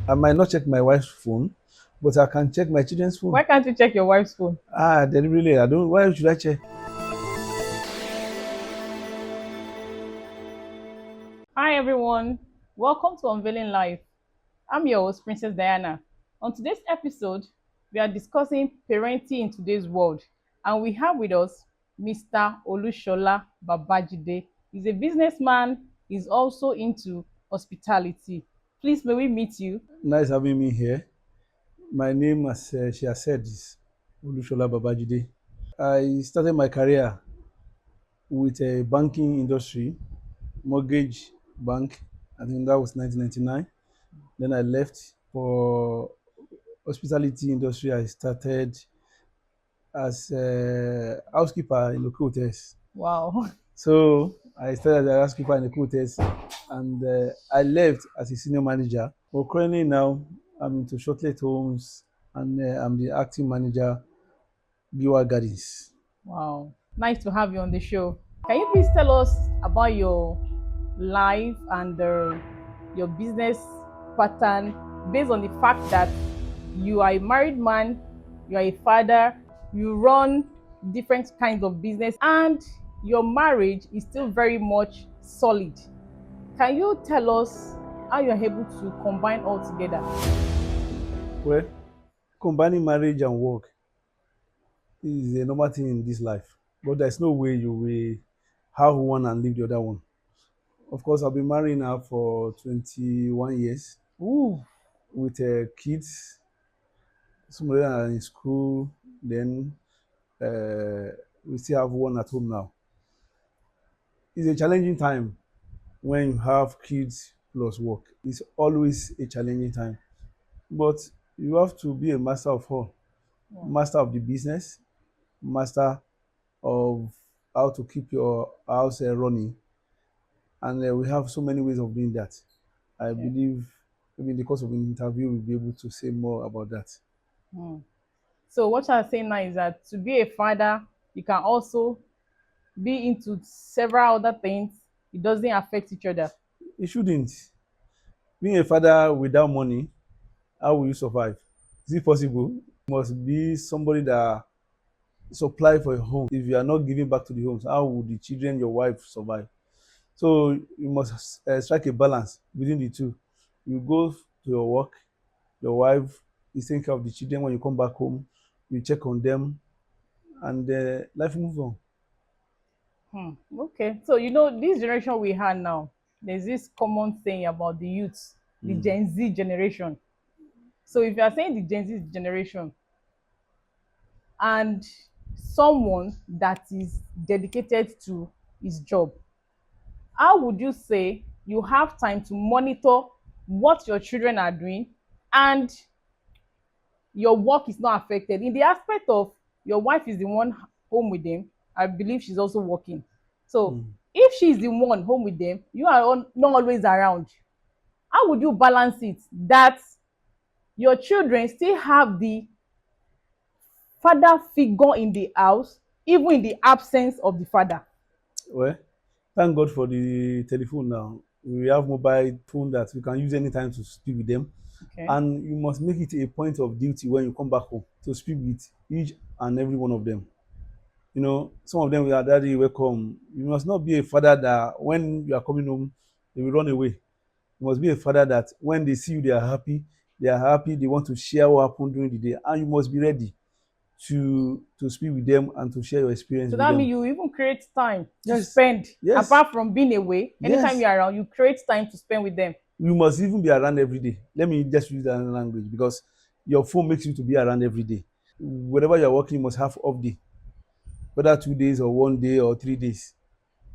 I might not check my wife's phone, but I can check my children's phone. Why can't you check your wife's phone? Deliberately, I don't. Why should I check? Hi everyone, welcome to Unveiling Life. I'm your host, Princess Diana. On today's episode, we are discussing parenting in today's world, and we have with us Mr. Olusola Babajide. He's a businessman, he's also into hospitality. Please, may we meet you? Nice having me here. My name, as she has said, is Olusola Babajide. I started my career with a banking industry, mortgage bank. I think that was 1999. Then I left for hospitality industry. I started as a housekeeper in local hotels. Wow. So I started as a housekeeper in local hotels, and I left as a senior manager. But currently now, I'm into shortlet homes, and I'm the acting manager, Giwa Gardens. Wow. Nice to have you on the show. Can you please tell us about your life and your business pattern based on the fact that you are a married man, you are a father, you run different kinds of business, and your marriage is still very much solid. Can you tell us how you're able to combine all together? Well, combining marriage and work is a normal thing in this life, but there's no way you will have one and leave the other one. Of course, I've been married now for 21 years Ooh, with kids. Some of them are in school. Then uh, we still have one at home now. It's a challenging time when you have kids plus work. It's always a challenging time. But you have to be a master of all, wow. master of the business, master of how to keep your house running. And we have so many ways of doing that. I Okay. believe maybe in the course of an interview, we'll be able to say more about that. Hmm. So what you're saying now is that to be a father, you can also be into several other things. It doesn't affect each other. It shouldn't. Being a father without money, how will you survive? Is it possible? You must be somebody that supply for a home. If you are not giving back to the homes, how would the children, your wife survive? So you must strike a balance between the two. You go to your work, your wife is taking care of the children. When you come back home, you check on them, and life moves on. Hmm. Okay. So this generation we have now, there's this common thing about the youth, the Mm. Gen Z generation. So if you are saying the Gen Z generation and someone that is dedicated to his job, how would you say you have time to monitor what your children are doing and your work is not affected in the aspect of your wife is the one home with them? I believe she's also working. So Mm. if she's the one home with them, you are not always around. How would you balance it that your children still have the father figure in the house even in the absence of the father? Well, thank God for the telephone now. We have mobile phone that we can use anytime to speak with them. Okay. And you must make it a point of duty when you come back home to speak with each and every one of them. You know, some of them will daddy welcome. You must not be a father that when you are coming home, they will run away. You must be a father that when they see you, they are happy. They are happy. They want to share what happened during the day, and you must be ready to speak with them and to share your experience So with that means them. you even create time to Yes, spend yes, apart from being away. Anytime yes. you're around, you create time to spend with them. You must even be around every day. Let me just use that language because your phone makes you to be around every day. Whenever you're working, you must have off day, whether 2 days or 1 day or 3 days.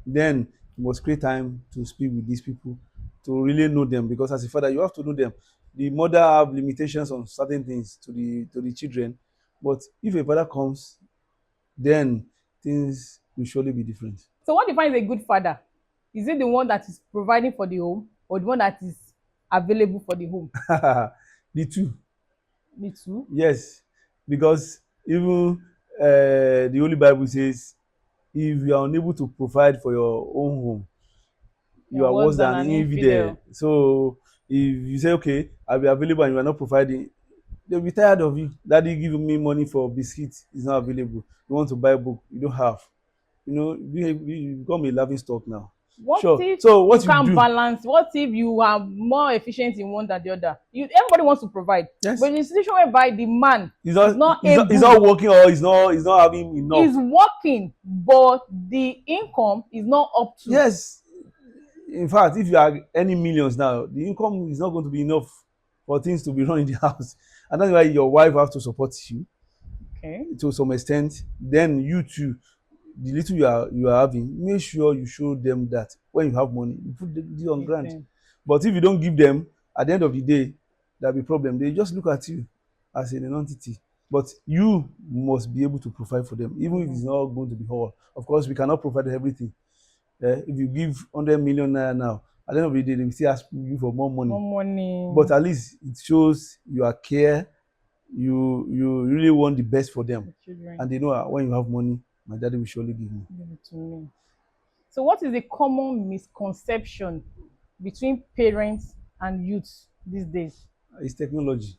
Then you must create time to speak with these people to really know them because as a father, you have to know them. The mother have limitations on certain things to the children, but if a father comes, then things will surely be different. So what defines a good father? Is it the one that is providing for the home or the one that is available for the home? The two. Me too. Yes, because even the Holy Bible says, if you are unable to provide for your own home, you You're are worse worse than than an infidel. infidel. So If you say, okay, I'll be available and you are not providing, they'll be tired of you. Daddy give me money for biscuits, is not available. You want to buy a book, you don't have. You know, you become a laughing stock now. What Sure. if So you what you can't do? balance? What if you are more efficient in one than the other? Everybody wants to provide, but Yes. in a situation whereby the man He's is not not he's able, not working, or he's not having is enough. working, but the income is not up to. Yes. In fact, if you are earning millions now, the income is not going to be enough for things to be run in the house. And that's why your wife have to support you Okay. to some extent. Then you too, the little you are having, make sure you show them that when you have money, you put it on ground. Listen. But if you don't give them, at the end of the day, there'll be problem. They just look at you as an entity. But you must be able to provide for them, even if it's not going to be all. Of course, we cannot provide everything. If you give 100 million naira now, at the end of the day, they will still ask you for more money. More money. But at least it shows you are care, you really want the best for them, The children. and they know when you have money, my daddy will surely give me. Give it to me. So, what is the common misconception between parents and youths these days? It's technology.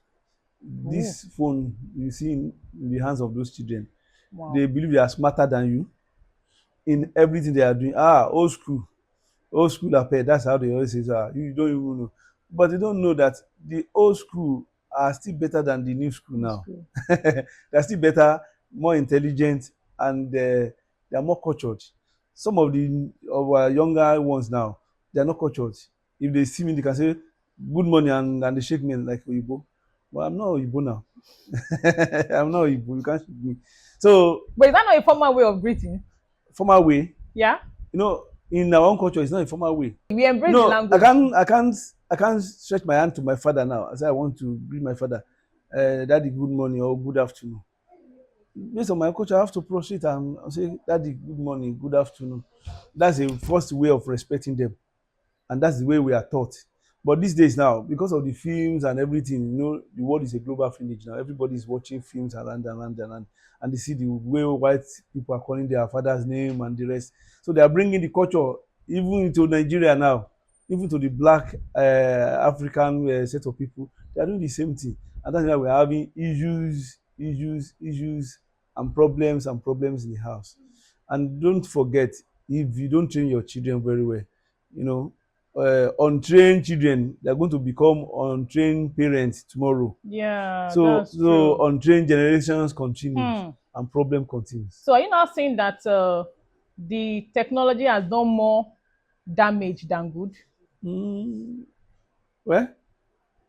Oh, This phone you see in the hands of those children, wow. they believe they are smarter than you in everything they are doing. Old school appear, that's how they always say, you don't even know. But they don't know that the old school are still better than the new school That's now. good. They're still better, more intelligent, and they are more cultured. Some of our younger ones now, they are not cultured. If they see me, they can say good morning, and they shake me like Oyibo. But I'm not Oyibo now. I'm not Oyibo. You can't shake me. So But is that not a formal way of greeting? formal way, Yeah. in our own culture, it's not a formal way. We embrace the I language. can't stretch my hand to my father now. I say I want to greet my father, daddy good morning or good afternoon. Based on my culture, I have to proceed and say daddy good morning, good afternoon. That's the first way of respecting them, and that's the way we are taught. But these days now, because of the films and everything, the world is a global village now. Everybody is watching films around and they see the way white people are calling their father's name and the rest. So they are bringing the culture even into Nigeria now, even to the black African set of people. They are doing the same thing, and that's why we are having issues, and problems in the house. And don't forget, if you don't train your children very well, you know untrained children, they are going to become untrained parents tomorrow. Yeah, so that's so true. untrained generations continues Hmm. and problem continues. So, are you not saying that the technology has done more damage than good? mm, well,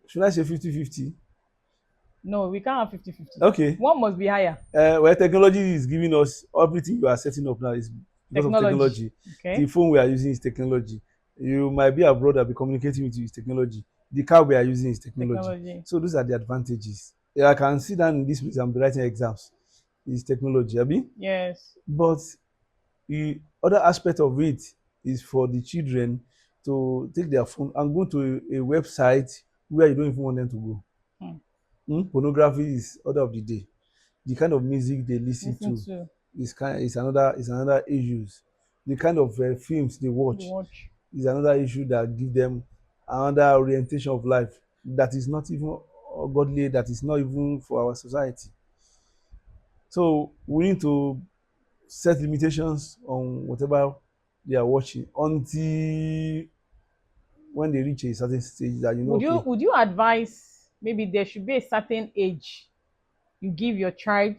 should I say 50-50? No, we can't have 50-50. Okay. One must be higher. Well, technology is giving us everything you are setting up now is because of Technology. technology. The Okay. phone we are using is technology. You might be abroad and be communicating with you is technology. The car we are using is technology. Technology. So those are the advantages. Yeah, I can sit down in this place and be writing exams. Is technology, abi? Yes. But the other aspect of it is for the children to take their phone and go to a website where you don't even want them to go. Hmm. Pornography is order of the day. The kind of music they listen Listen to to is another issues. The kind of films they the watch watch. is another issue that give them another orientation of life that is not even godly, that is not even for our society. So we need to set limitations on whatever they are watching until when they reach a certain stage that Would you okay. would you advise maybe there should be a certain age you give your child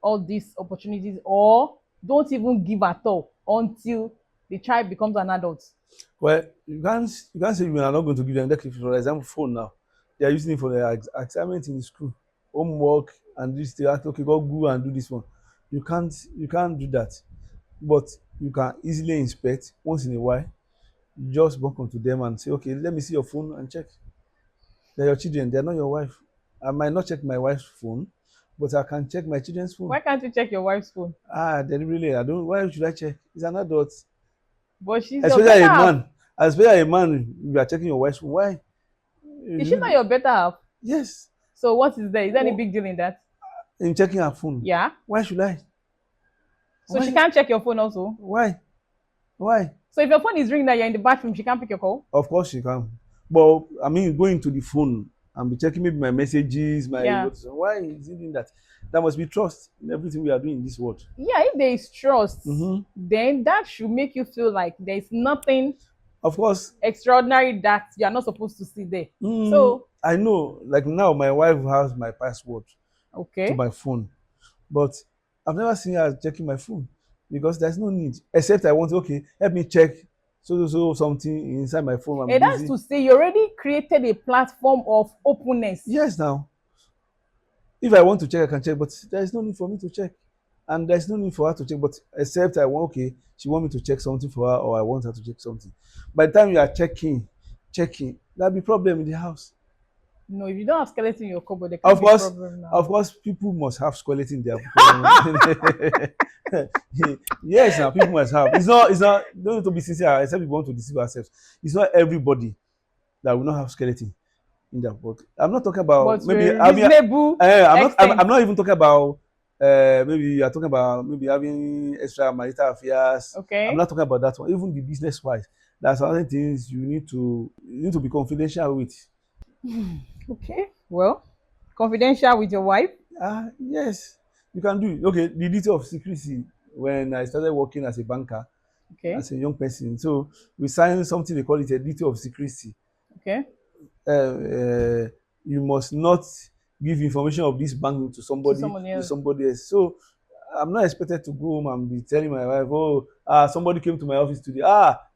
all these opportunities, or don't even give at all until the child becomes an adult? Well, you can't say you are not going to give them. Like, for example, phone now, they are using it for their assignment in the school, homework, and this. They ask, okay, go and do this one. You can't do that, but you can easily inspect once in a while. You just walk onto them and say, okay, let me see your phone and check. They're your children. They're not your wife. I might not check my wife's phone, but I can check my children's phone. Why can't you check your wife's phone? Deliberately, I don't. Why should I check? It's an adult. But she's your Especially better a half. man. Especially a man, you are checking your wife's phone. Why? Is she not your better half? Yes. So what is there? Is there any big deal in that? In checking her phone. Yeah. Why should I? So she Why? can't check your phone also. Why? Why? So if your phone is ringing that you're in the bathroom, she can't pick your call. Of course she can. But I mean, going to the phone and be checking maybe my messages, my Yeah. what. Why is he doing that? There must be trust in everything we are doing in this world. Yeah, if there is trust, Mm-hmm. then that should make you feel like there's nothing Of course, extraordinary that you're not supposed to see there. So, I know. Like now, my wife has my password to okay. my phone, but I've never seen her checking my phone because there's no need. Except I want, okay, help me check so something inside my phone. I'm And that's busy. to say you already created a platform of openness. Yes, now if I want to check, I can check, but there is no need for me to check, and there's no need for her to check. But except I want, okay, she want me to check something for her, or I want her to check something. By the time you are checking, there'll be problem in the house. No, if you don't have skeleton in your cupboard, there can't Of be course, problem now. of course, people must have skeleton in their cupboard. Yes, now people must have. It's not. Don't need to be sincere. Except we want to deceive ourselves. It's not everybody that will not have skeleton in their book. I'm not talking about But to maybe a having. reasonable I'm not. I'm, extent. I'm not even talking about. Maybe you are talking about maybe having extra marital affairs. I'm Okay. not talking about that one. Even the business wise, there's other things you need to be confidential with. Okay. Well, confidential with your wife. Yes, you can do it. Okay, the duty of secrecy. When I started working as a banker, Okay. as a young person, so we signed something they call it a duty of secrecy. Okay. uh, you must not give information of this bank to To somebody someone to else. somebody else. So I'm not expected to go home and be telling my wife, oh, somebody came to my office today.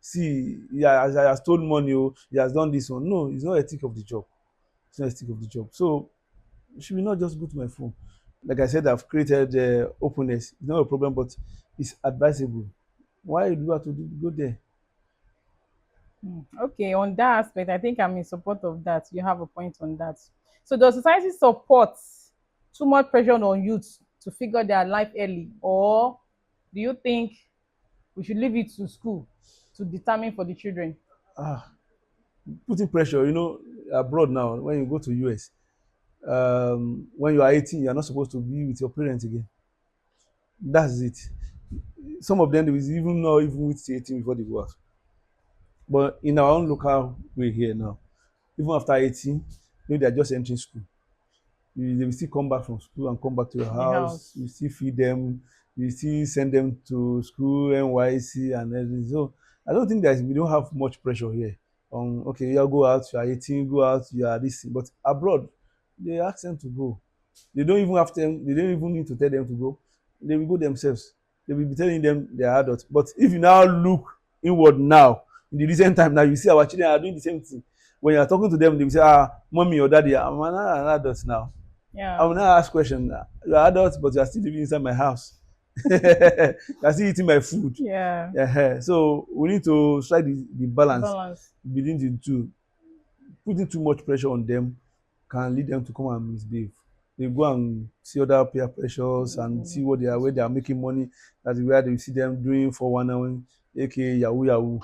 See, he has stolen money. Oh, he has done this one. No, it's not ethic of the job. It's not ethic of the job. So she will not just go to my phone. Like I said, I've created openness. It's not a problem, but it's advisable. Why do you have to go there? Okay, on that aspect, I think I'm in support of that. You have a point on that. So, does society support too much pressure on youth to figure their life early, or do you think we should leave it to school to determine for the children? Ah, putting pressure. Abroad now, when you go to US, when you are 18, you are not supposed to be with your parents again. That's it. Some of them they will even not even with 18 before they go out. But in our own local way here now, even after 18, maybe they are just entering school. They will still come back from school and come back to your The house. house. You still feed them. You still send them to school, NYC and everything. So I don't think that we don't have much pressure here. Okay, you go out. You are 18, go out. You are this. But abroad, they ask them to go. They don't even have them. They don't even need to tell them to go. They will go themselves. They will be telling them they are adults. But if you now look inward now, in the recent time now, you see our children are doing the same thing. When you are talking to them, they will say, mommy or daddy, I'm an adult now. I Yeah. will now ask question. You are adults, but you are still living inside my house. You are still eating my food. Yeah. So we need to strike the balance Balance. between the two. Putting too much pressure on them can lead them to come and misbehave. They go and see other peer pressures and see what they are where they are making money. That is where they see them doing for 1 hour, aka Yahoo Yahoo,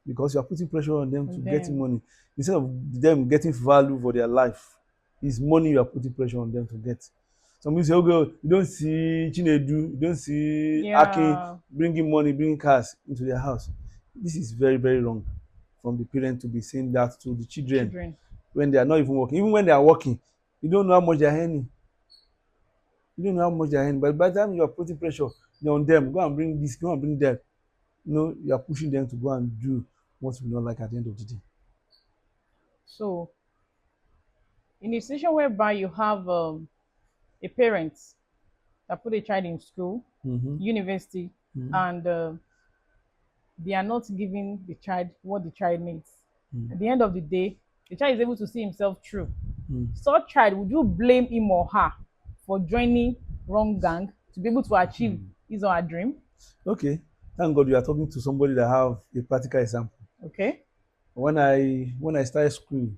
because you are putting pressure on them to And getting then, money instead of them getting value for their life. It's money you are putting pressure on them to get. Some people say, okay, you don't see Chinedu, you don't see Akin yeah, bringing money, bringing cars into their house. This is very, very wrong from the parent to be saying that to the children children. when they are not even working. Even when they are working, you don't know how much they are earning. You don't know how much they are earning. But by the time you are putting pressure on them, go and bring this, go and bring that, you are pushing them to go and do what you not like at the end of the day. So, in a situation whereby you have a parent that put a child in school, Mm-hmm. university, Mm-hmm. and they are not giving the child what the child needs. Mm-hmm. At the end of the day, the child is able to see himself through. Mm-hmm. Such child, would you blame him or her for joining wrong gang to be able to achieve his or her dream? Okay. Thank God you are talking to somebody that have a practical example. Okay. When I started school,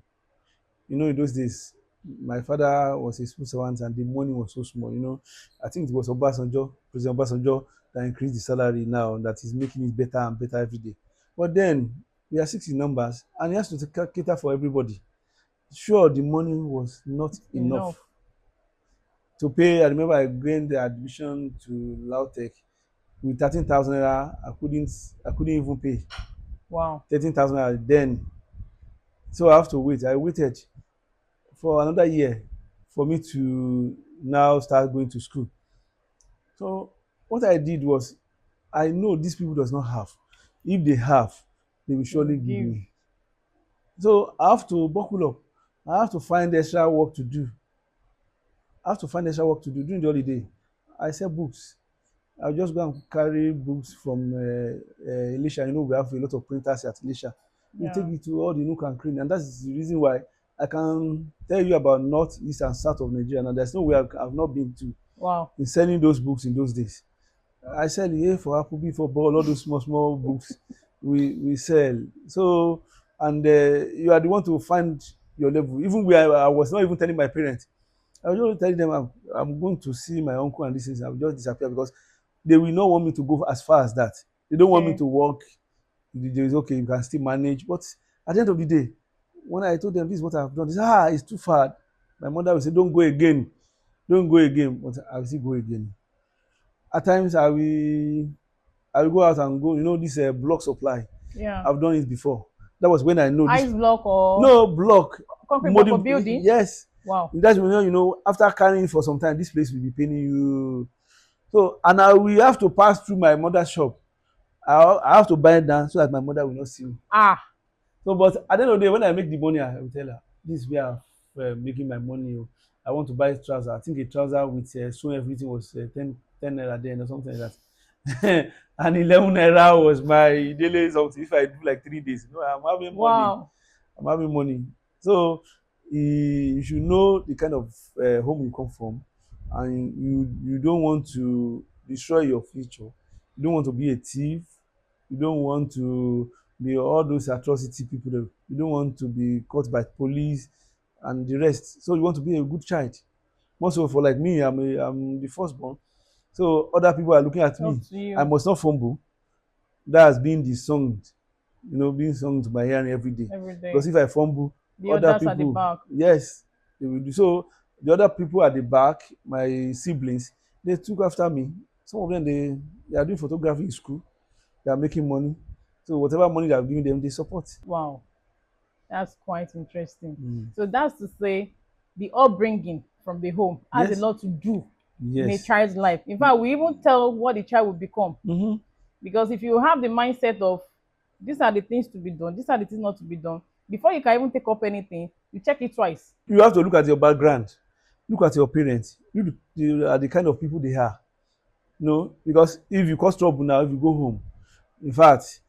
in those days, my father was a school servant and the money was so small. I think it was President Obasanjo, that increased the salary now that is making it better and better every day. But then we are 60 numbers and he has to cater for everybody. Sure, the money was not Enough. enough to pay. I remember I gained the admission to Lautech with 13,000 naira. I couldn't even pay Wow. 13,000 naira then. So I have to wait. I waited for another year for me to now start going to school. So what I did was, I know these people does not have. If they have, they will They will surely give give. me. So I have to buckle up. I have to find extra work to do. I have to find extra work to do during the holiday. I sell books. I'll just go and carry books from Elisha. You know, we have a lot of printers at Elisha. We take Yeah. it to all the nook and cranny, and that's the reason why I can tell you about north, east, and south of Nigeria. Now, there's nowhere I've not been to Wow. in selling those books in those days. I sell A for Apple, B for Ball, all those small books we sell. So, and you are the one to find your level. Even where I was not even telling my parents. I was just telling them I'm going to see my uncle and this is I will just disappear because they will not want me to go as far as that. They don't want me Okay. to work. There is okay, you can still manage. But at the end of the day, when I told them this is what I've done, they say, it's too far. My mother will say, don't go again. Don't go again. But I will still go again. At times I will go out and go, this block supply. Yeah. I've done it before. That was when I know this. Ice block or No block, concrete block for molding. building. Yes. Wow. That's when after carrying for some time, this place will be paining you. So, and I will have to pass through my mother's shop. I have to buy it down so that my mother will not see me. Ah. So, but at the end of the day, when I make the money, I will tell her, this is where I'm making my money. Oh. I want to buy a trouser. I think a trouser with sewing everything was 10 naira then or something like that. And 11 naira was my daily something. If I do like 3 days, I'm having money. Wow. I'm having money. So you should know the kind of home you come from, and you don't want to destroy your future. You don't want to be a thief. You don't want to be all those atrocity people. You don't want to be caught by police and the rest. So you want to be a good child. More so for like me, I'm the firstborn. So other people are looking at Up me. to I you. must not fumble. That has been the song, being sung to my hearing every day. Every Because day. if I fumble, The other others at the people, back. yes, they will do. So the other people at the back, my siblings, they took after me. Some of them they are doing photography in school. They are making money. So whatever money they are giving them, they support. Wow. That's quite interesting. Mm. So that's to say the upbringing from the home has a Yes, lot to do in a yes. child's life. In fact, we even tell what the child will become. Mm-hmm. Because if you have the mindset of these are the things to be done, these are the things not to be done, before you can even take up anything, you check it twice. You have to look at your background, look at your parents, look at the kind of people they are. Because if you cause trouble now, if you go home, in fact,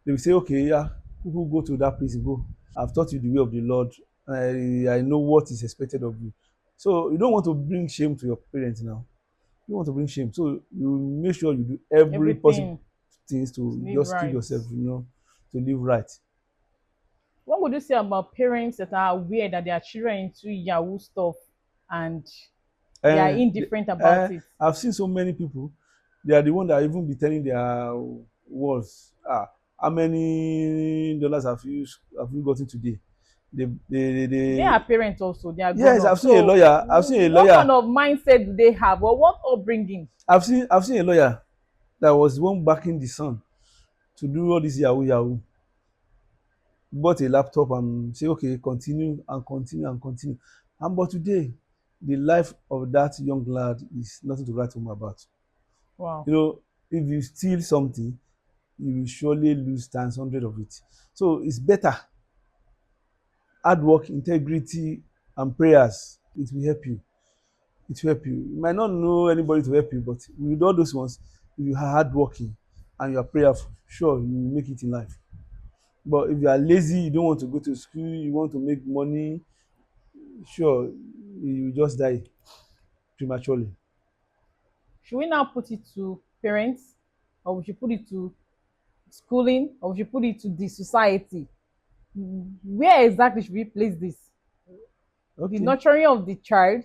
they will say, okay, yeah, people go to that place, go. I've taught you the way of the Lord. I know what is expected of you. So you don't want to bring shame to your parents now. You don't want to bring shame. So you make sure you do every possible Everything things to live just keep right. yourself, to live right. What would you say about parents that are aware that their children into Yahoo stuff and they are Uh, indifferent about it? I've seen so many people. They are the one that even be telling their words. How many dollars have you gotten today? They are They parents also, they are grown yes, up. I've seen a So lawyer. I've seen a what kind lawyer. of mindset do they have or what upbringing? I've seen a lawyer that was the one backing the son to do all this yahoo yahoo. Bought a laptop and say, okay, continue and continue and continue. And but today, the life of that young lad is nothing to write home about. Wow. If you steal something, you will surely lose times 100 of it. So it's better. Hard work, integrity, and prayers. It will help you. It will help you. You might not know anybody to help you, but with all those ones, if you are hardworking and you are prayerful, sure, you will make it in life. But if you are lazy, you don't want to go to school, you want to make money, sure, you will just die prematurely. Should we now put it to parents or we should put it to schooling or we should put it to the society? Where exactly should we place this? The Okay. nurturing of the child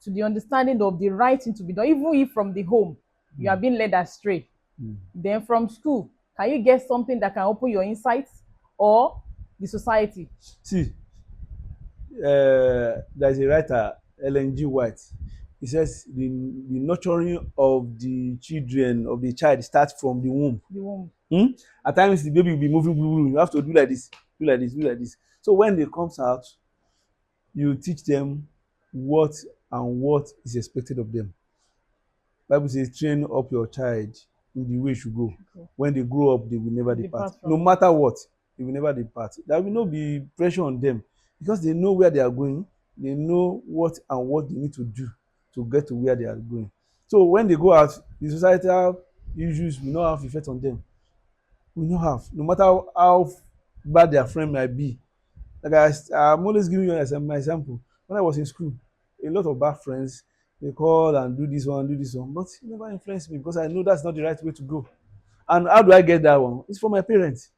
to the understanding of the right thing to be done, even if from the home you are being led astray. Mm. Then from school, can you get something that can open your insights or the society? See, there is a writer, Ellen G. White. He says the nurturing of the children, of the child, starts from the womb. The womb. At times, the baby will be moving, you have to do like this, do like this, do like this. So when they comes out, you teach them what and what is expected of them. Bible says train up your child in the way he should go. Should go. When they grow up, they will never depart. Depart No from it. matter what, they will never depart. There will not be pressure on them because they know where they are going. They know what and what they need to do to get to where they are going. So when they go out, the societal issues will not have effect on them. Will not have, no matter how bad their friend might be. Like I'm always giving you my example. When I was in school, a lot of bad friends, they call and do this one, but it never influenced me because I know that's not the right way to go. And how do I get that one? It's from my parents.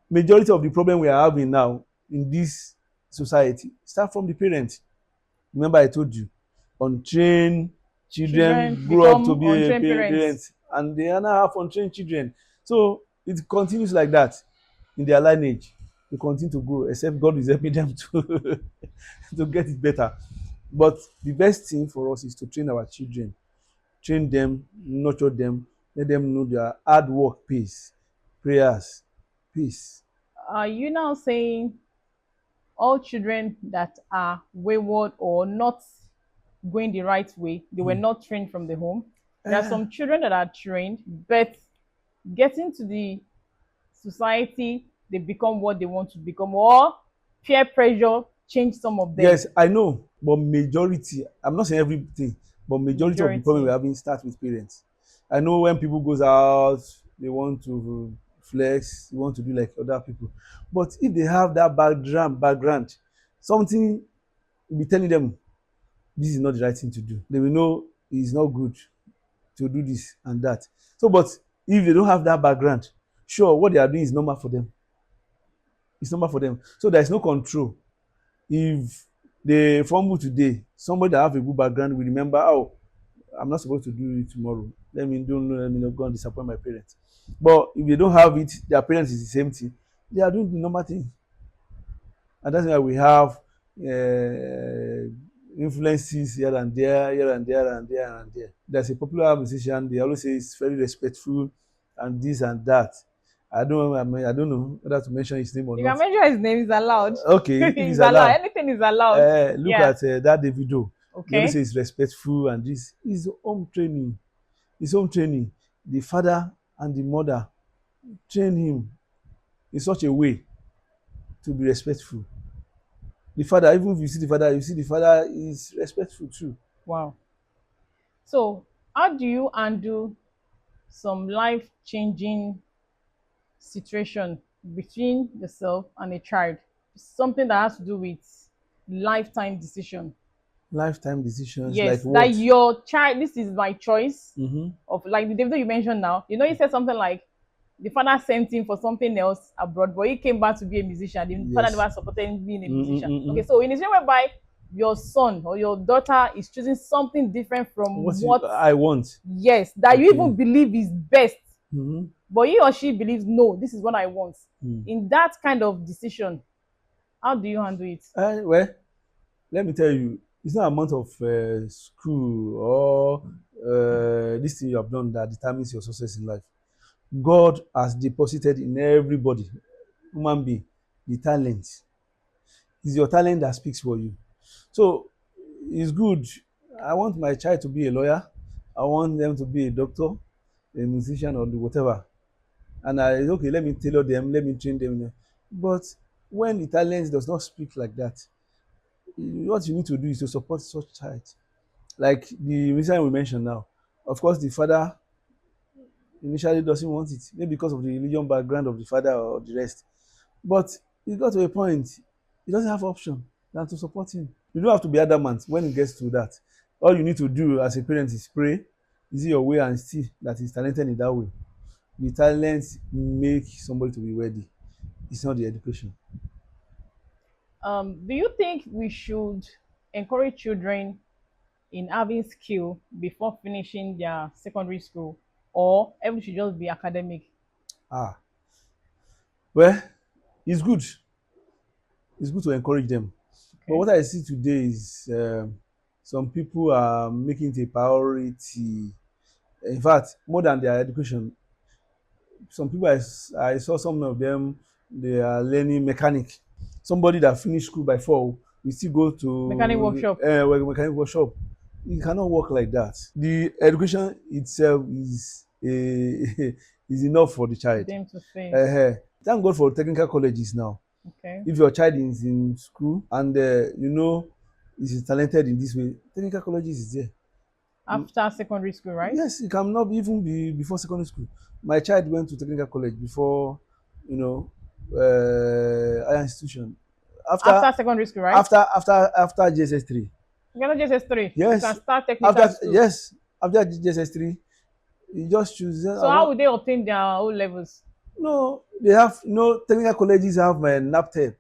Majority of the problem we are having now in this society start from the parents. Remember I told you, untrained Children children grow up to become be a untrained parents. parent, and they are now have untrained children. So it continues like that in their lineage. They continue to grow, except God is helping them to to get it better. But the best thing for us is to train our children, train them, nurture them, let them know their hard work pays, prayers pays. Are you now saying all children that are wayward or not going the right way, they were not trained from the home? There are Eh, some children that are trained, but getting to the society, they become what they want to become, or peer pressure change some of them. yes, I know, but majority, I'm not saying everything, but majority of the problem Majority. we're having starts with parents. I know when people goes out, they want to flex, they want to do like other people. But if they have that background, something will be telling them this is not the right thing to do. They will know it's not good to do this and that. So, but if they don't have that background, sure, what they are doing is normal for them. It's normal for them. So there is no control. If they fumble today, somebody that have a good background will remember, oh, I'm not supposed to do it tomorrow. Let me not go and disappoint my parents. But if they don't have it, their parents is the same thing. They are doing the normal thing, and that's why we have influences here and there, here and there, and there and there. There's a popular musician. They always say it's very respectful, and this and that. I don't know whether to mention his name or You not. can mention his name is allowed. Okay, if it's It's allowed. allowed, Anything is allowed. look Yeah. at that Davido. He always say Okay. he's respectful and this. His home training. His home training. The father and the mother train him in such a way to be respectful. The father, even if you see the father, you see the father is respectful too. Wow. So, how do you undo some life changing situation between yourself and a child? Something that has to do with lifetime decision. Lifetime decisions like Yes, that what? your child, this is my choice Mm-hmm. of like the David you mentioned now. You know, you said something like the father sent him for something else abroad, but he came back to be a musician. The father Yes. never supported him being a musician. Okay, Mm-mm-mm-mm. so in a situation whereby your son or your daughter is choosing something different What from you, what, I want? yes, that you Okay. even believe is best, Mm-hmm. but he or she believes no, this is what I want. Mm. In that kind of decision, how do you handle it? Well, let me tell you, it's not amount of school or this thing you have done that determines your success in life. God has deposited in everybody, human being, the talent. It's your talent that speaks for you. So it's good. I want my child to be a lawyer. I want them to be a doctor, a musician, or whatever. And I okay, let me tailor them, let me train them. But when the talent does not speak like that, what you need to do is to support such child. Like the reason we mentioned now, of course, the father initially doesn't want it, maybe because of the religion background of the father or the rest. But it got to a point, he doesn't have option than to support him. You don't have to be adamant when it gets to that. All you need to do as a parent is pray, is it your way and see that he's talented in that way. The talent make somebody to be ready. It's not the education. Do you think we should encourage children in having skill before finishing their secondary school, or everything should just be academic? Ah, well, it's good. It's good to encourage them. But Okay. what I see today is some people are making it a priority. In fact, more than their education, some people I saw some of them, they are learning mechanic. Somebody that finished school by 4 will still go Mechanic to workshop. mechanic workshop. It cannot work like that. The education itself is a is enough for the child. Them to face. Uh, thank God for technical colleges now. Okay. If your child is in school and is talented in this way, technical colleges is there. After secondary school, right? Yes, it cannot even be before secondary school. My child went to technical college before, you know, higher institution. After After secondary school, right? after GSS 3. You cannot just S3. You can Yes, start technical after school. yes after GSS 3, you just choose. So how would they obtain their O levels? No, they have technical colleges have my NAPTEP.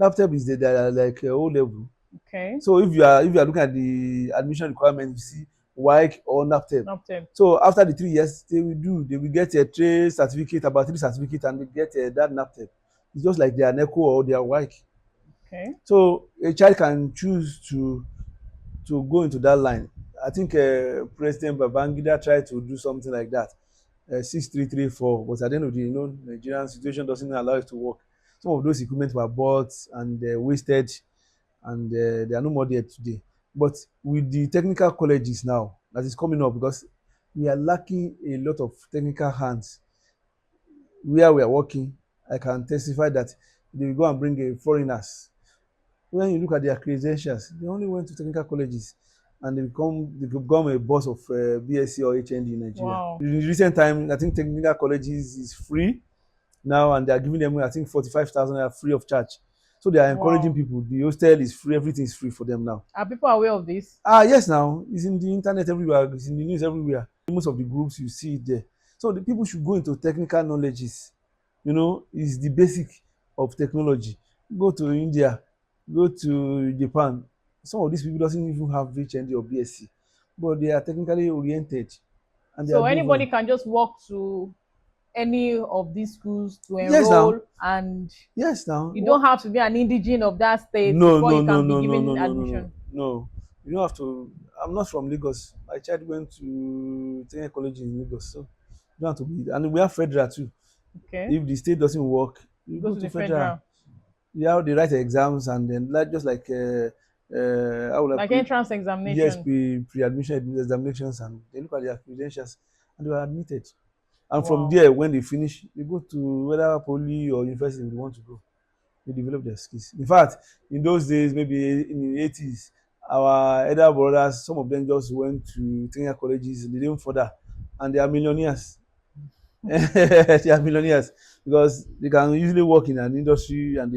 NAPTEP is the like O level. Okay. So if you are looking at the admission requirement, you see WAEC or NAPTEP. NAPTEP. So after the 3 years, they will get a trade certificate, about 3 certificates, and they get that NAPTEP. It's just like their NECO or their WAEC. Okay. So a child can choose to go into that line. I think President Babangida tried to do something like that, 6334, but at the end of the day, Nigerian situation doesn't allow it to work. Some of those equipment were bought and wasted, and they are no more there today. But with the technical colleges now that is coming up, because we are lacking a lot of technical hands where we are working, I can testify that they will go and bring foreigners. When you look at their credentials, they only went to technical colleges and they become a boss of BSc or HND in Nigeria. Wow. In recent time, I think technical colleges is free now, and they are giving them, I think, 45,000 free of charge. So they are encouraging Wow. people. The hostel is free, everything is free for them now. Are people aware of this? Yes, now it's in the internet everywhere, it's in the news everywhere. Most of the groups you see it there. So the people should go into technical knowledges. Is the basic of technology. Go to India, go to Japan. Some of these people doesn't even have HND or BSc, but they are technically oriented and they are So doing anybody well. can just walk to any of these schools to Yes, now. enroll, and Yes, now. you don't have to be an indigene of that state No, before no, you no, can be no, no, no, given no, no, no. admission. No, you don't have to. I'm not from Lagos. My child went to technical college in Lagos, so you don't have to be. And we have federal too. Okay. If the state doesn't work, you Go go to to the federal. federal. Yeah, they write exams and then just like how will I Like put it? entrance Yes, examination. pre-admission examinations, and they look at their credentials and they were admitted. And from Wow. there, when they finish, they go to whether poly or university they want to go. They develop their skills. In fact, in those days, maybe in the 80s, our elder brothers, some of them just went to technical colleges, they didn't further, and they are millionaires. They are millionaires because they can usually work in an industry and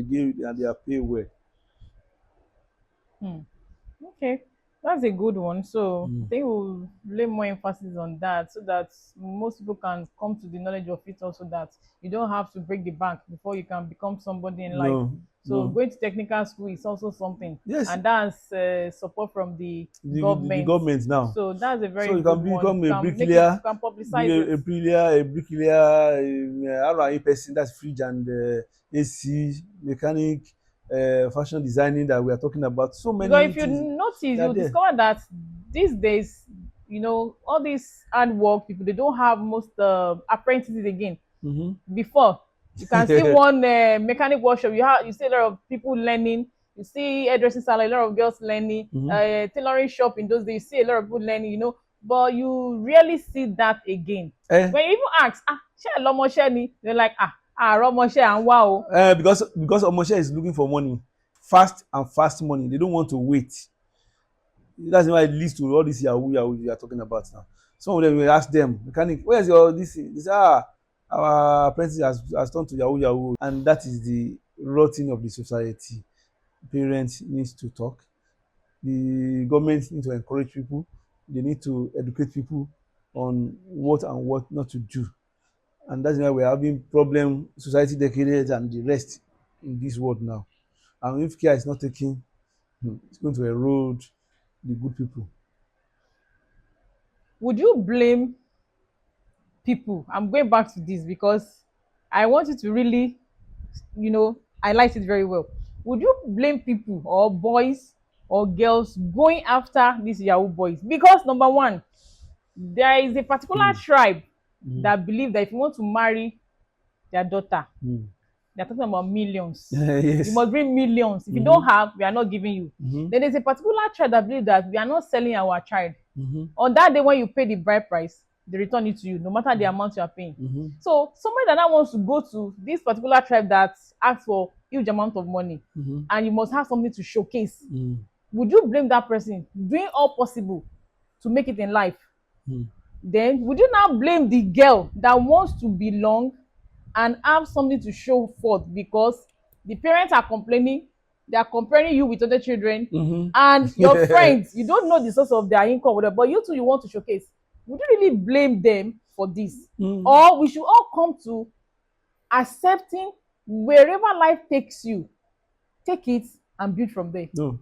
they are paid well. Hmm. Okay, that's a good one. So I Mm. think we'll lay more emphasis on that so that most people can come to the knowledge of it also, that you don't have to break the bank before you can become somebody in life. No, So no. going to technical school is also something, Yes, and that's support from the the government. government now. So that's a very So you good can one. become You a can make it, you bricklayer, can publicize it. R&E person, that's fridge and AC, mechanic, fashion designing that we are talking about. So Because many if you things notice, that are you'll there. discover that these days, all these handwork people, they don't have most apprentices again. Mm-hmm. Before, you can see one mechanic workshop, you see a lot of people learning. You see hairdressing salon, a lot of girls learning. Mm-hmm. Tailoring shop in those days, you see a lot of people learning. But you rarely see that again. Eh, When you even ask, ṣé ẹ lọmọṣẹ́ ni, they're like, rọmọṣẹ́ à ń wá o. because Omoshe is looking for money, fast money. They don't want to wait. That's why it leads to all this Yahoo we are talking about now. Some of them will ask them, mechanic, where's your this? They say, our apprentice has turned to Yahoo, and that is the rotting of the society. Parents need to talk. The government need to encourage people. They need to educate people on what and what not to do. And that's why we're having problem, society decadence and the rest in this world now. And if care is not taken, it's going to erode the good people. Would you blame people? I'm going back to this because I want you to really, highlight it very well. Would you blame people or boys or girls going after these Yahoo boys? Because number one, there is a particular Mm. tribe Mm. that believe that if you want to marry their daughter, Mm. They're talking about millions. You Yes. must bring millions. If you don't Mm-hmm. have, we are not giving you. Mm-hmm. Then there's a particular tribe that believe that we are not selling our child. Mm-hmm. On that day when you pay the bride price, they return it to you, no matter the amount you are paying. Mm-hmm. So somebody that now wants to go to this particular tribe that asks for huge amount of money, Mm-hmm. and you must have something to showcase. Mm-hmm. Would you blame that person doing all possible to make it in life? Then would you now blame the girl that wants to belong and have something to show forth because the parents are complaining, they are comparing you with other children, Mm-hmm. and your Yeah. friends, you don't know the source of their income, whatever, but you too, you want to showcase? Would you really blame them for this? Mm. Or we should all come to accepting wherever life takes you, take it and build from there. No,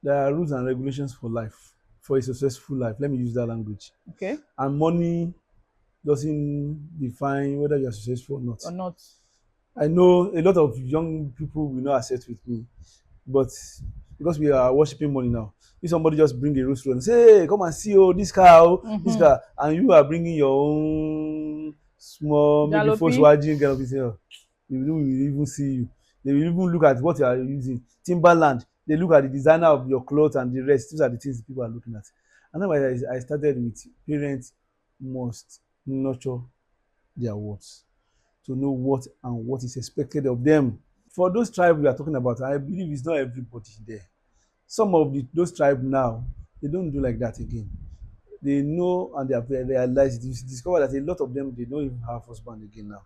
there are rules and regulations for life, for a successful life. Let me use that language. Okay? And money doesn't define whether you are successful or not. Or not. I know a lot of young people will not accept with me, but because we are worshiping money now, if somebody just bring a Rolls Royce and say, "Hey, come and see this car, this Mm-hmm. car," and you are bringing your own small, maybe Jalopy. Volkswagen kind of thing, they will even see you. They will even look at what you are using. Timberland, they look at the designer of your clothes and the rest. These are the things people are looking at. And then I started with parents must nurture their words to know what and what is expected of them. For those tribes we are talking about, I believe it's not everybody there. Some of those tribes now, they don't do like that again. They know and they have realized, discover that a lot of them, they don't even have husband again now.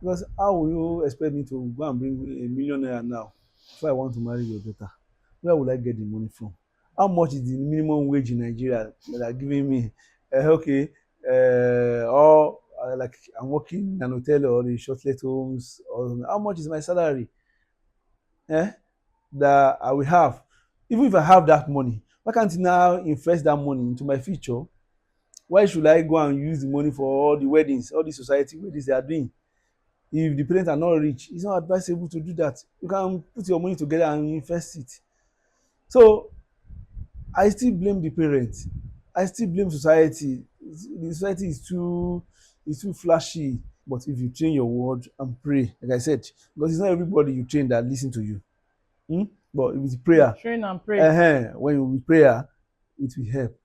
Because how will you expect me to go and bring a millionaire now if I want to marry your daughter? Where will I get the money from? How much is the minimum wage in Nigeria that are giving me? Okay, or like I'm working in an hotel or the shortlet homes, or how much is my salary? Eh, that I will have. Even if I have that money, why can't you now invest that money into my future? Why should I go and use the money for all the weddings, all the society weddings they are doing? If the parents are not rich, it's not advisable to do that. You can put your money together and invest it. So I still blame the parents. I still blame society. The society is too flashy. But if you train your word and pray, like I said, because it's not everybody you train that listen to you. Hmm? But if it's You prayer, train and pray. when you with prayer, it will help.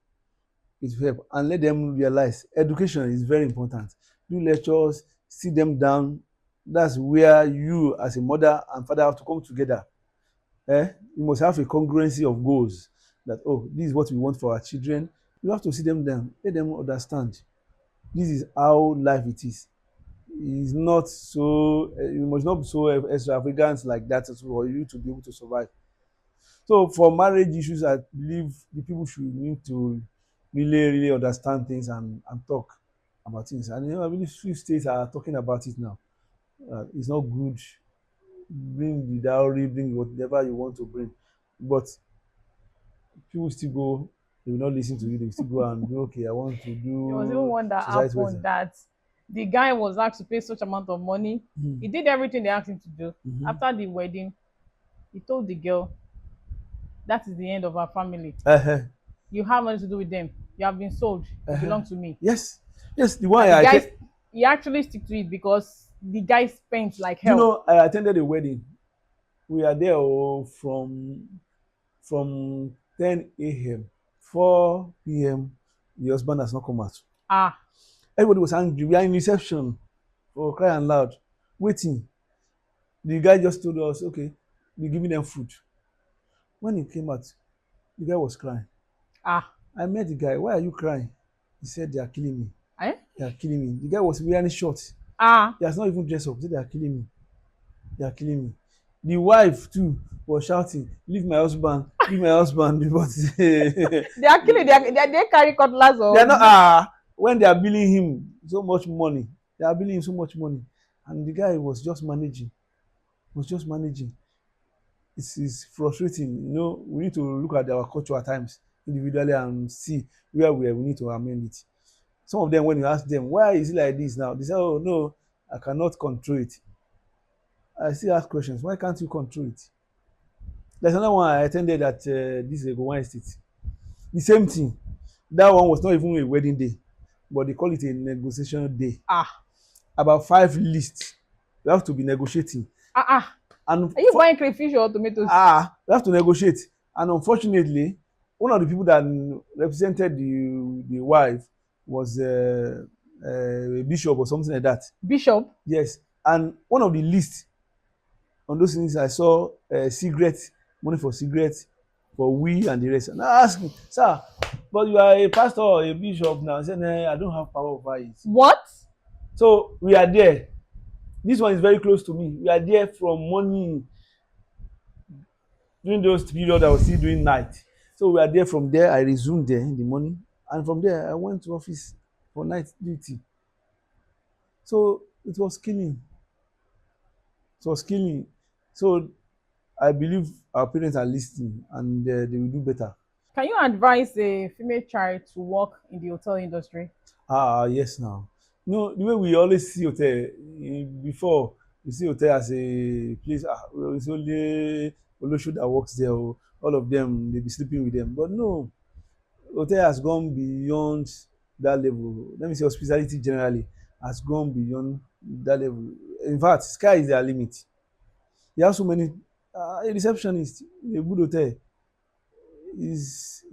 It will help. And let them realize education is very important. Do lectures, sit them down. That's where you as a mother and father have to come together. You must have a congruency of goals that, oh, this is what we want for our children. You have to sit them down, let them understand this is how life it is. It's not so, you must not be so extravagant like that for you to be able to survive. So for marriage issues, I believe the people should need to really understand things and talk about things. And I believe few states are talking about it now. It's not good. Bring the dowry, bring whatever you want to bring, but people still go. They will not listen to you. They will still go and do. Okay, I want to There was even do one that society happened wedding. that the guy was asked to pay such amount of money. He Mm-hmm. did everything they asked him to do. Mm-hmm. After the wedding, he told the girl, that is the end of our family. Uh-huh. You have nothing to do with them. You have been sold. You Uh-huh. belong to me. Yes, yes. The one And the I attend. guy, he actually stick to it because the guy spent like Do you hell. know? I attended a wedding. We are there from 10 a.m. 4 p.m. The husband has not come out. Ah, Everybody was angry. We are in reception for crying loud, waiting. The guy just told us, okay, we're giving them food. When he came out, the guy was crying. ah, I met the guy. Why are you crying? He said, they are killing me. eh? They are killing me. The guy was wearing shorts. Ah, He has not even dressed up. He said, they are killing me. They are killing me. The wife too was shouting, leave my husband, leave my husband. But they are killing. They carry cutlass they are or not when they are billing him so much money. They are billing him so much money. And the guy was just managing. It's frustrating. We need to look at our culture at times individually and see where we need to amend it. Some of them, when you ask them, why is it like this now? They say, oh no, I cannot control it. I still ask questions. Why can't you control it? There's another one I attended at this Gowan Estate. The same thing. That one was not even a wedding day, but they call it a negotiation day. ah. About 5 lists. We have to be negotiating. Ah ah. And Are you buying crayfish or tomatoes? we have to negotiate. And unfortunately, one of the people that represented the wife was a bishop or something like that. Bishop? Yes. And one of the list on those things I saw cigarette, money for cigarettes for we and the rest. And I asked him, sir, but you are a pastor or a bishop now. I said, nah, I don't have power over it. What? So we are there. This one is very close to me. We are there from morning during those period I was still doing night. So we are there. From there I resumed there in the morning, and from there I went to office for night duty. So it was killing. It was killing. So I believe our parents are listening, and they will do better. Can you advise a female child to work in the hotel industry? Yes now. No, the way we always see hotel before, we see hotel as a place, well, it's only Olusola that works there, oh, all of them they be sleeping with them. But no, hotel has gone beyond that level. Let me say hospitality generally has gone beyond that level. In fact, sky is their limit. They have so many a receptionist in a good hotel is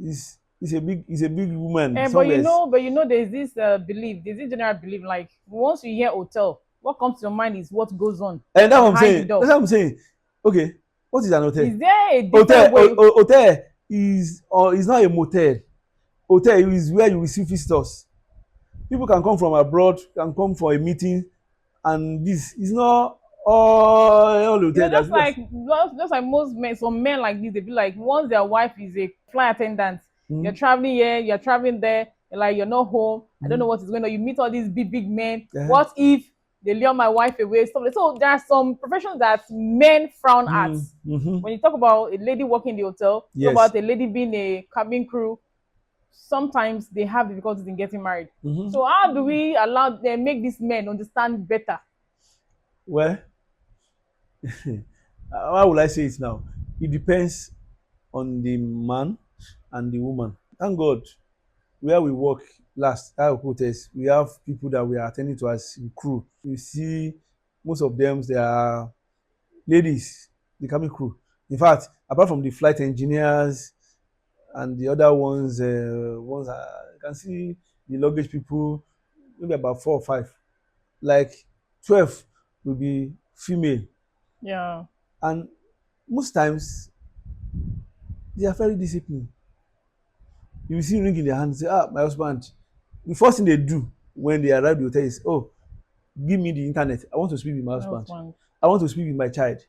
a big woman But somewhere. there's this belief, there's this general belief, like once you hear hotel, what comes to your mind is what goes on And that's what I'm behind the saying. door. That's what I'm saying. Okay, what is an hotel? Is there a Hotel, different way? hotel is not a motel. Hotel is where you receive visitors. People can come from abroad, can come for a meeting, and this is not all You know, hotel. just like most men, some men like this, they be like, once their wife is a flight attendant, you're Mm, traveling here, you're traveling there, you're like, you're not home. I don't know mm, what is going on. You meet all these big men. yeah, What if they lure my wife away? Stuff like so. There are some professions that men frown at. mm-hmm. When you talk about a lady working in the hotel, talk Yes. about a lady being a cabin crew. Sometimes they have difficulties in getting married. Mm-hmm. So how do we allow them make these men understand better? Well, how will I say it now? It depends on the man and the woman. Thank God, where we work last, our hotels, we have people that we are attending to as crew. You see, most of them they are ladies, the cabin crew. In fact, apart from the flight engineers and the other ones you can see the luggage people, maybe about 4 or 5, like 12 will be female, Yeah. and most times they are very disciplined. You will see ring in their hand, say, my husband. The first thing they do when they arrive at the hotel is, oh, give me the internet. I want to speak with my My husband. husband. I want to speak with my child.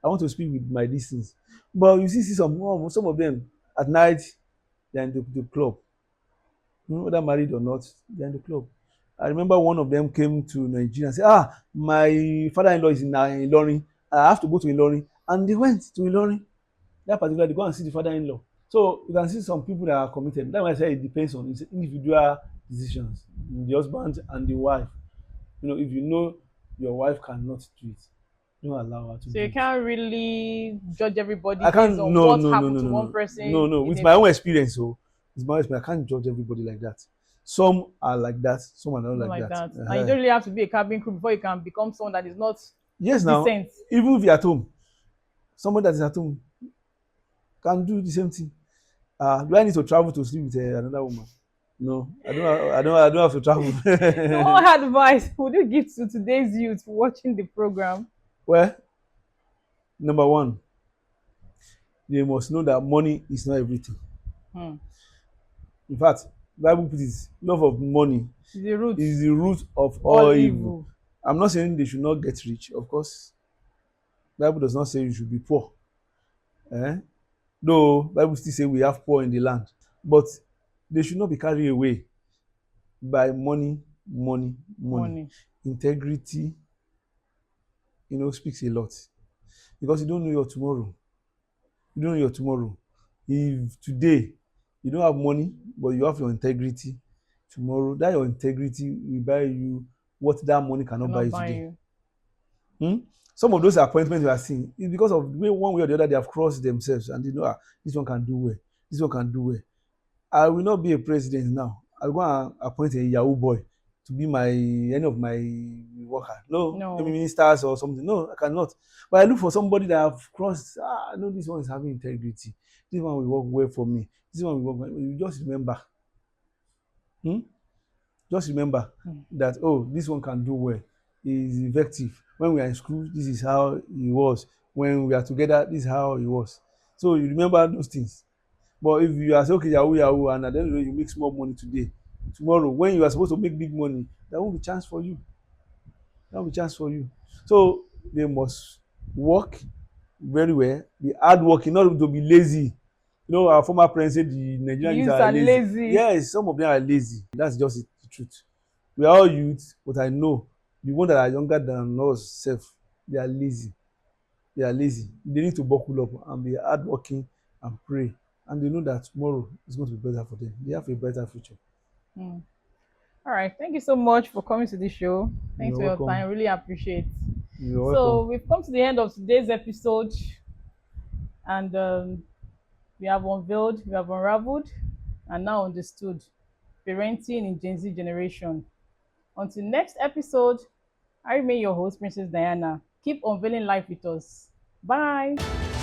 I want to speak with my distance. But you see some of them at night they're in the club. Whether married or not, they're in the club. I remember one of them came to Nigeria and said, my father-in-law is in Ilorin. I have to go to Ilorin. And they went to Ilorin. That particular, they go and see the father-in-law. So you can see some people that are committed. That's why I say it depends on individual decisions. The husband and the wife. If you know your wife cannot do it, don't allow her to So do you it. can't really judge everybody I can't. based on No, what no, no, happened no, to no, one no, person no, no. in With a my own experience, with my own experience, I can't judge everybody like that. Some are like that. Some are not not like like that. that. And you don't really have to be a cabin crew before you can become someone that is not Yes, now, decent. even if you're at home, somebody that is at home can do the same thing. Do I need to travel to sleep with another woman? No, I don't. I don't have to travel. So what advice would you give to today's youth watching the program? Well, number one, they must know that money is not everything. Hmm. In fact, Bible puts it, love of money The root is the root of all all evil. evil. I'm not saying they should not get rich. Of course, Bible does not say you should be poor. Eh? Though Bible still say we have poor in the land, but they should not be carried away by money, money, money. Money. Integrity, speaks a lot, because you don't know your tomorrow. You don't know your tomorrow. If today you don't have money, but you have your integrity, tomorrow that your integrity will buy you what that money cannot buy Cannot you buy today. you. Hmm? Some of those appointments you are seeing is because of the way one way or the other they have crossed themselves, and this one can do well, this one can do well. I will not be a president now. I'll go and appoint a Yahoo boy to be any of my work hard. No, maybe No. ministers or something. No, I cannot. But I look for somebody that have crossed. I know this one is having integrity. This one will work well for me. This one will work well. You just remember. Hmm? Just remember Mm. that, oh, this one can do well. He is effective. When we are in school, this is how he was. When we are together, this is how he was. So you remember those things. But if you are say okay, yahoo yahoo, and at the end of the day you make small money today, tomorrow when you are supposed to make big money, there won't be chance for you. There won't be chance for you. So they must work very well, be hardworking, not to be lazy. You know, our former president said the The Nigerian youths youths are are lazy. lazy. Yes, some of them are lazy. That's just it, the truth. We are all youths, but I know the ones that are younger than us sef, they are lazy. They are lazy. They need to buckle up and be hardworking and pray. And they know that tomorrow is going to be better for them. They have a better future. Mm. All right. Thank you so much for coming to the show. Thanks You're for your welcome. time. Really appreciate. You're So welcome. we've come to the end of today's episode, and we have unveiled, we have unraveled, and now understood parenting in Gen Z generation. Until next episode, I remain your host, Princess Diana. Keep unveiling life with us. Bye.